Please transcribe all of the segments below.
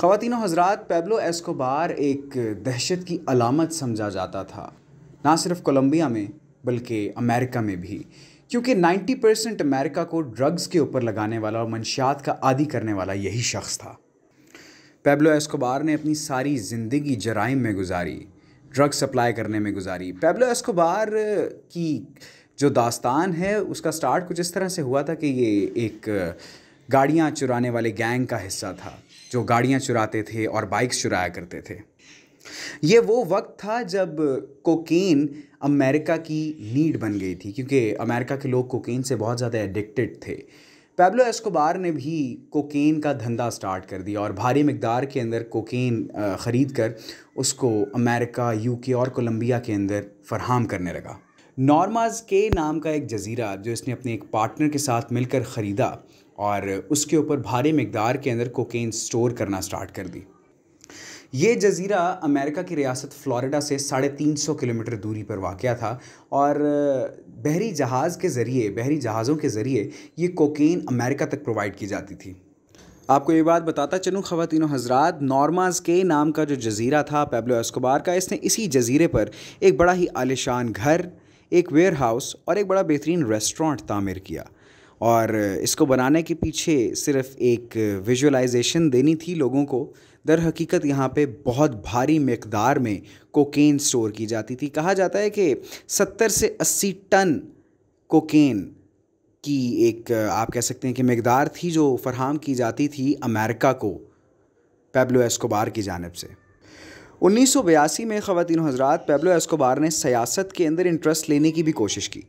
ख़वातीन और हज़रात, Pablo Escobar एक दहशत की अलामत समझा जाता था, ना सिर्फ कोलंबिया में बल्कि अमेरिका में भी, क्योंकि 90% अमेरिका को ड्रग्स के ऊपर लगाने वाला और मंशियात का आदी करने वाला यही शख्स था। पैब्लो एस्कोबार ने अपनी सारी ज़िंदगी जराइम में गुजारी, ड्रग्स सप्लाई करने में गुजारी। पैब्लो एस्कोबार की जो दास्तान है उसका स्टार्ट कुछ इस तरह से हुआ था कि ये एक गाड़ियाँ चुराने वाले गैंग का हिस्सा था, जो गाड़ियाँ चुराते थे और बाइक्स चुराया करते थे। ये वो वक्त था जब कोकीन अमेरिका की नीड बन गई थी, क्योंकि अमेरिका के लोग कोकीन से बहुत ज़्यादा एडिक्टेड थे। पैब्लो एस्कोबार ने भी कोकीन का धंधा स्टार्ट कर दिया और भारी मिकदार के अंदर कोकीन ख़रीद कर उसको अमेरिका, यूके और कोलंबिया के अंदर फ़राहम करने लगा। नॉर्माज के नाम का एक जज़ीरा जो इसने अपने एक पार्टनर के साथ मिलकर ख़रीदा और उसके ऊपर भारी मिकदार के अंदर कोकीन स्टोर करना स्टार्ट कर दी। ये जज़ीरा अमेरिका की रियासत फ़्लोरिडा से 350 किलोमीटर दूरी पर वाक़या था और बहरी जहाज़ों के ज़रिए ये कोकीन अमेरिका तक प्रोवाइड की जाती थी। आपको ये बात बताता चलूँ ख़वातीन और हज़रात, नॉर्माज के नाम का जो जज़ीरा था पैब्लो एस्कोबार का, इसने इसी जज़ीरे पर एक बड़ा ही आलीशान घर, एक वेयर हाउस और एक बड़ा बेहतरीन रेस्टोरेंट तामीर किया। और इसको बनाने के पीछे सिर्फ़ एक विजुअलाइजेशन देनी थी लोगों को। दर हकीकत यहाँ पे बहुत भारी मिक़दार में कोकेन स्टोर की जाती थी। कहा जाता है कि 70 से 80 टन कोकेन की एक आप कह सकते हैं कि मिक़दार थी जो फ़राहम की जाती थी अमेरिका को पैब्लो एस्कोबार की जानिब से। 1982 में ख़वातीन और हज़रात, पैब्लो एस्कोबार ने सियासत के अंदर इंटरेस्ट लेने की भी कोशिश की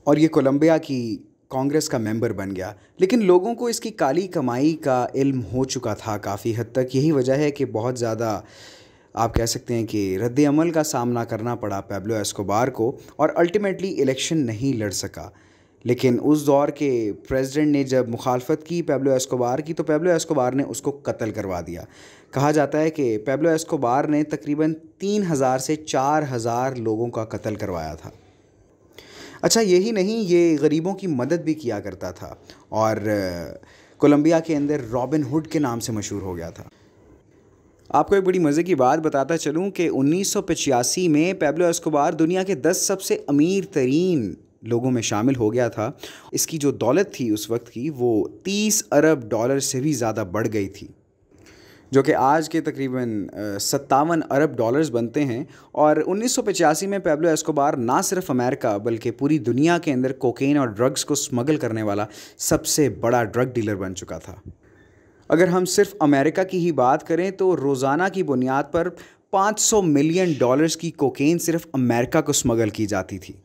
और ये कोलंबिया की कांग्रेस का मेंबर बन गया। लेकिन लोगों को इसकी काली कमाई का इल्म हो चुका था काफ़ी हद तक। यही वजह है कि बहुत ज़्यादा आप कह सकते हैं कि रद्द अमल का सामना करना पड़ा पैब्लो एस्कोबार को और अल्टीमेटली इलेक्शन नहीं लड़ सका। लेकिन उस दौर के प्रेसिडेंट ने जब मुखालफत की पैब्लो एस्कोबार की, तो पैब्लो एस्कोबार ने उसको कत्ल करवा दिया। कहा जाता है कि पैब्लो एस्कोबार ने तकरीबन 3000 से 4000 लोगों का कत्ल करवाया था। अच्छा, यही नहीं, ये गरीबों की मदद भी किया करता था और कोलंबिया के अंदर रॉबिन हुड के नाम से मशहूर हो गया था। आपको एक बड़ी मज़े की बात बताता चलूँ कि 1985 में पैब्लो एस्कोबार दुनिया के 10 सबसे अमीर तरीन लोगों में शामिल हो गया था। इसकी जो दौलत थी उस वक्त की, वो 30 अरब डॉलर से भी ज़्यादा बढ़ गई थी, जो कि आज के तकरीबन 57 अरब डॉलर्स बनते हैं। और 1985 में पैब्लो एस्कोबार ना सिर्फ अमेरिका बल्कि पूरी दुनिया के अंदर कोकेन और ड्रग्स को स्मगल करने वाला सबसे बड़ा ड्रग डीलर बन चुका था। अगर हम सिर्फ अमेरिका की ही बात करें तो रोज़ाना की बुनियाद पर 500 मिलियन डॉलर्स की कोकेन सिर्फ अमेरिका को स्मगल की जाती थी।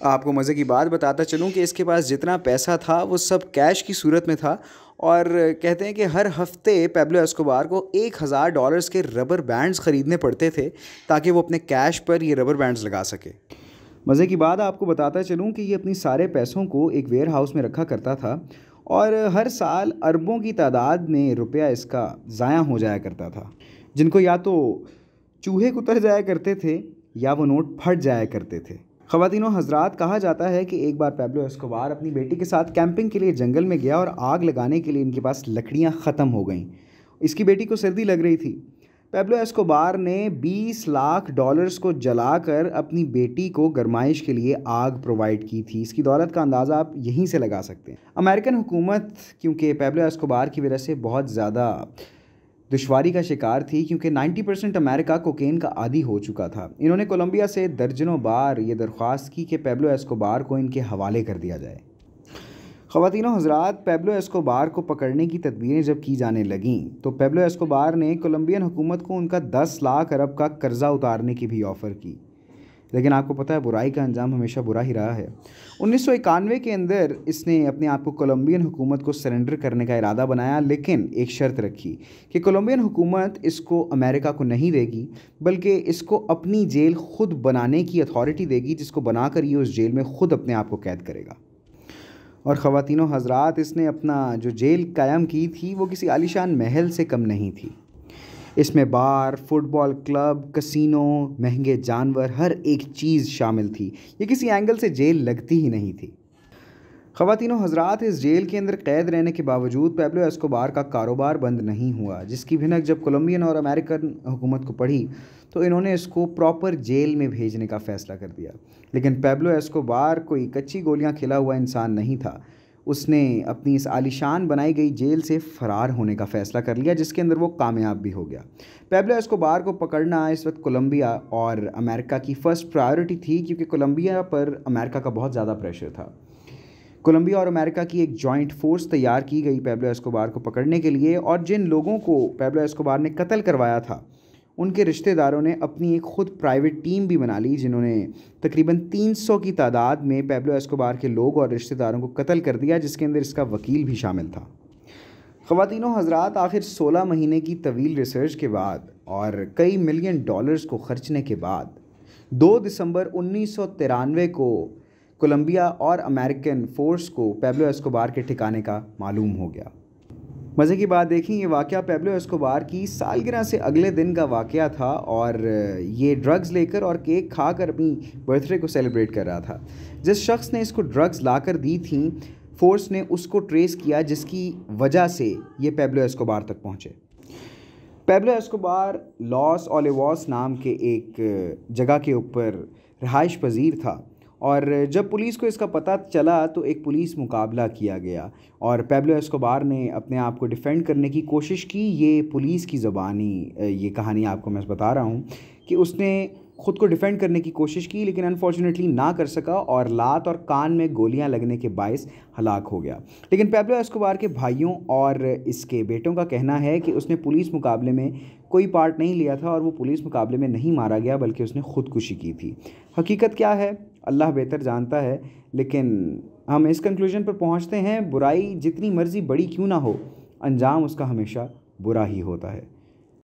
आपको मज़े की बात बताता चलूँ कि इसके पास जितना पैसा था वो सब कैश की सूरत में था और कहते हैं कि हर हफ्ते पैब्लो एस्कोबार को $1000 के रबर बैंड्स ख़रीदने पड़ते थे ताकि वो अपने कैश पर ये रबर बैंड्स लगा सके। मज़े की बात आपको बताता चलूँ कि ये अपनी सारे पैसों को एक वेयर हाउस में रखा करता था और हर साल अरबों की तादाद में रुपया इसका ज़ाया हो जाया करता था, जिनको या तो चूहे कुतर जाया करते थे या वो नोट फट जाया करते थे। ख़वातीनों हज़रात, कहा जाता है कि एक बार पैब्लो एस्कोबार अपनी बेटी के साथ कैंपिंग के लिए जंगल में गया और आग लगाने के लिए इनके पास लकड़ियां ख़त्म हो गईं। इसकी बेटी को सर्दी लग रही थी। पैब्लो एस्कोबार ने $20 लाख को जलाकर अपनी बेटी को गरमाइश के लिए आग प्रोवाइड की थी। इसकी दौलत का अंदाज़ा आप यहीं से लगा सकते हैं। अमेरिकन हुकूमत क्योंकि पैब्लो एस्कोबार की वजह से बहुत ज़्यादा दुश्वारी का शिकार थी, क्योंकि 90% अमेरिका कोकेन का आदी हो चुका था। इन्होंने कोलंबिया से दर्जनों बार ये दरख्वास्त की कि पैब्लो एस्कोबार को इनके हवाले कर दिया जाए। ख़वातीनों हज़रात, पैब्लो एस्कोबार को पकड़ने की तदबीरें जब की जाने लगीं तो पैब्लो एस्कोबार ने कोलंबियन हुकूमत को उनका 10 लाख अरब का कर्ज़ा उतारने की भी ऑफ़र की। लेकिन आपको पता है, बुराई का अंजाम हमेशा बुरा ही रहा है। 1991 के अंदर इसने अपने आप को कोलंबियन हुकूमत को सरेंडर करने का इरादा बनाया, लेकिन एक शर्त रखी कि कोलंबियन हुकूमत इसको अमेरिका को नहीं देगी बल्कि इसको अपनी जेल ख़ुद बनाने की अथॉरिटी देगी, जिसको बनाकर ये उस जेल में ख़ुद अपने आप को कैद करेगा। और ख़वातीनों हज़रात, इसने अपना जो जेल कायम की थी वो किसी आलीशान महल से कम नहीं थी। इसमें बार, फुटबॉल क्लब, कसिनो, महंगे जानवर, हर एक चीज़ शामिल थी। ये किसी एंगल से जेल लगती ही नहीं थी। ख़वातीनो हज़रात, इस जेल के अंदर क़ैद रहने के बावजूद पैब्लो एस्कोबार का कारोबार बंद नहीं हुआ, जिसकी भनक जब कोलंबियन और अमेरिकन हुकूमत को पड़ी तो इन्होंने इसको प्रॉपर जेल में भेजने का फ़ैसला कर दिया। लेकिन पैब्लो एस्कोबार कोई कच्ची गोलियां खिला हुआ इंसान नहीं था। उसने अपनी इस आलीशान बनाई गई जेल से फ़रार होने का फ़ैसला कर लिया, जिसके अंदर वो कामयाब भी हो गया। पैब्लो एस्कोबार को पकड़ना इस वक्त कोलंबिया और अमेरिका की फ़र्स्ट प्रायोरिटी थी, क्योंकि कोलंबिया पर अमेरिका का बहुत ज़्यादा प्रेशर था। कोलंबिया और अमेरिका की एक जॉइंट फोर्स तैयार की गई पैब्लो एस्कोबार को पकड़ने के लिए, और जिन लोगों को पैब्लो एस्कोबार ने कत्ल करवाया था उनके रिश्तेदारों ने अपनी एक खुद प्राइवेट टीम भी बना ली, जिन्होंने तकरीबन 300 की तादाद में पैब्लो एस्कोबार के लोग और रिश्तेदारों को कत्ल कर दिया, जिसके अंदर इसका वकील भी शामिल था। ख़वातीनो हज़रात, आखिर 16 महीने की तवील रिसर्च के बाद और कई मिलियन डॉलर्स को खर्चने के बाद 2 दिसंबर 1993 को कोलंबिया और अमेरिकन फ़ोर्स को पैब्लो एस्कोबार के ठिकाने का मालूम हो गया। मज़े की बात देखिए, ये वाक़या पैब्लो एस्कोबार की सालगिरह से अगले दिन का वाक़या था, और ये ड्रग्स लेकर और केक खाकर अपनी बर्थडे को सेलिब्रेट कर रहा था। जिस शख्स ने इसको ड्रग्स लाकर दी थी, फोर्स ने उसको ट्रेस किया, जिसकी वजह से ये पैब्लो एस्कोबार तक पहुँचे। पैब्लो एस्कोबार लॉस ओलिवोस नाम के एक जगह के ऊपर रहाइश पजीर था, और जब पुलिस को इसका पता चला तो एक पुलिस मुकाबला किया गया, और पैब्लो एस्कोबार ने अपने आप को डिफ़ेंड करने की कोशिश की। ये पुलिस की ज़बानी ये कहानी आपको मैं बता रहा हूँ कि उसने ख़ुद को डिफ़ेंड करने की कोशिश की, लेकिन अनफॉर्चुनेटली ना कर सका, और लात और कान में गोलियां लगने के बायस हलाक हो गया। लेकिन पैब्लो एस्कोबार के भाइयों और इसके बेटों का कहना है कि उसने पुलिस मुकाबले में कोई पार्ट नहीं लिया था, और वो पुलिस मुकाबले में नहीं मारा गया, बल्कि उसने ख़ुदकुशी की थी। हकीकत क्या है अल्लाह बेहतर जानता है, लेकिन हम इस कंक्लूजन पर पहुंचते हैं, बुराई जितनी मर्ज़ी बड़ी क्यों ना हो, अंजाम उसका हमेशा बुरा ही होता है।